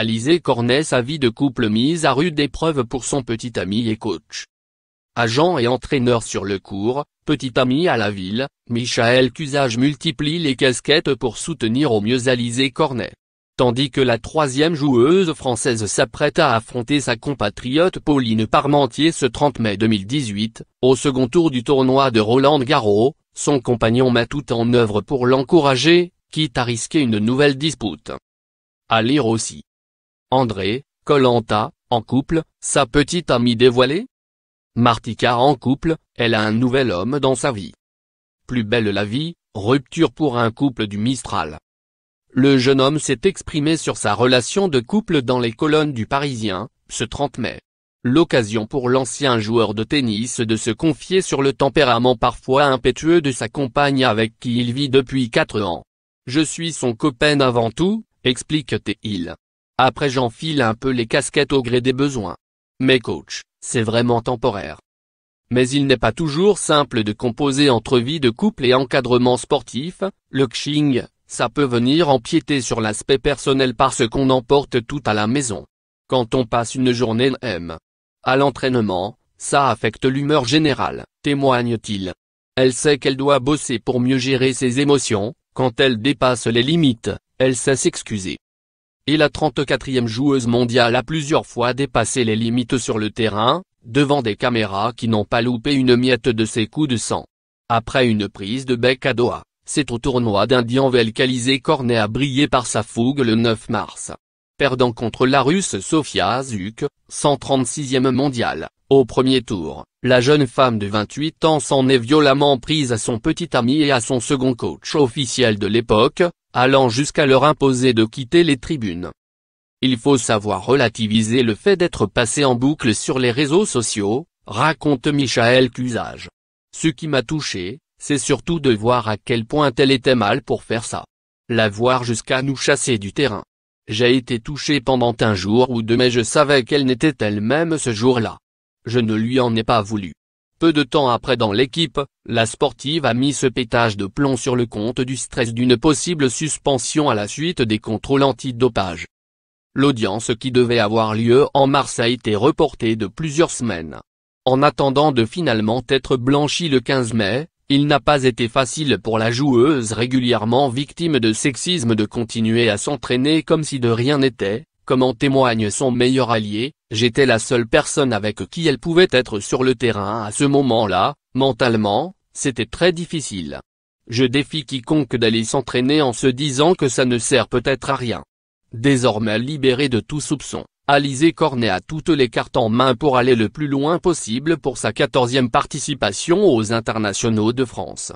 Alizé Cornet, sa vie de couple mise à rude épreuve pour son petit ami et coach. Agent et entraîneur sur le court, petit ami à la ville, Michaël Cusage multiplie les casquettes pour soutenir au mieux Alizé Cornet. Tandis que la troisième joueuse française s'apprête à affronter sa compatriote Pauline Parmentier ce 30 mai 2018, au second tour du tournoi de Roland-Garros, son compagnon met tout en œuvre pour l'encourager, quitte à risquer une nouvelle dispute. À lire aussi. André, Koh-Lanta, en couple, sa petite amie dévoilée? Martika en couple, elle a un nouvel homme dans sa vie. Plus belle la vie, rupture pour un couple du Mistral. Le jeune homme s'est exprimé sur sa relation de couple dans les colonnes du Parisien, ce 30 mai. L'occasion pour l'ancien joueur de tennis de se confier sur le tempérament parfois impétueux de sa compagne avec qui il vit depuis 4 ans. Je suis son copain avant tout, explique-t-il. Après j'enfile un peu les casquettes au gré des besoins. Mais coach, c'est vraiment temporaire. Mais il n'est pas toujours simple de composer entre vie de couple et encadrement sportif, le coaching, ça peut venir empiéter sur l'aspect personnel parce qu'on emporte tout à la maison. Quand on passe une journée à l'entraînement, ça affecte l'humeur générale, témoigne-t-il. Elle sait qu'elle doit bosser pour mieux gérer ses émotions, quand elle dépasse les limites, elle sait s'excuser. Et la 34e joueuse mondiale a plusieurs fois dépassé les limites sur le terrain, devant des caméras qui n'ont pas loupé une miette de ses coups de sang. Après une prise de bec à Doha, c'est au tournoi d'Indian Wells qu'Alizé Cornet a brillé par sa fougue le 9 mars. Perdant contre la Russe Sofia Zuk, 136e mondiale, au premier tour, la jeune femme de 28 ans s'en est violemment prise à son petit ami et à son second coach officiel de l'époque, allant jusqu'à leur imposer de quitter les tribunes. Il faut savoir relativiser le fait d'être passé en boucle sur les réseaux sociaux, raconte Michaël Cusage. Ce qui m'a touché, c'est surtout de voir à quel point elle était mal pour faire ça. La voir jusqu'à nous chasser du terrain. J'ai été touché pendant un jour ou deux mais je savais qu'elle n'était elle-même ce jour-là. Je ne lui en ai pas voulu. Peu de temps après dans l'équipe, la sportive a mis ce pétage de plomb sur le compte du stress d'une possible suspension à la suite des contrôles antidopage. L'audience qui devait avoir lieu en mars a été reportée de plusieurs semaines. En attendant de finalement être blanchie le 15 mai, il n'a pas été facile pour la joueuse régulièrement victime de sexisme de continuer à s'entraîner comme si de rien n'était, comme en témoigne son meilleur allié, j'étais la seule personne avec qui elle pouvait être sur le terrain à ce moment-là, mentalement, c'était très difficile. Je défie quiconque d'aller s'entraîner en se disant que ça ne sert peut-être à rien. Désormais libérée de tout soupçon, Alizé Cornet a toutes les cartes en main pour aller le plus loin possible pour sa 14e participation aux Internationaux de France.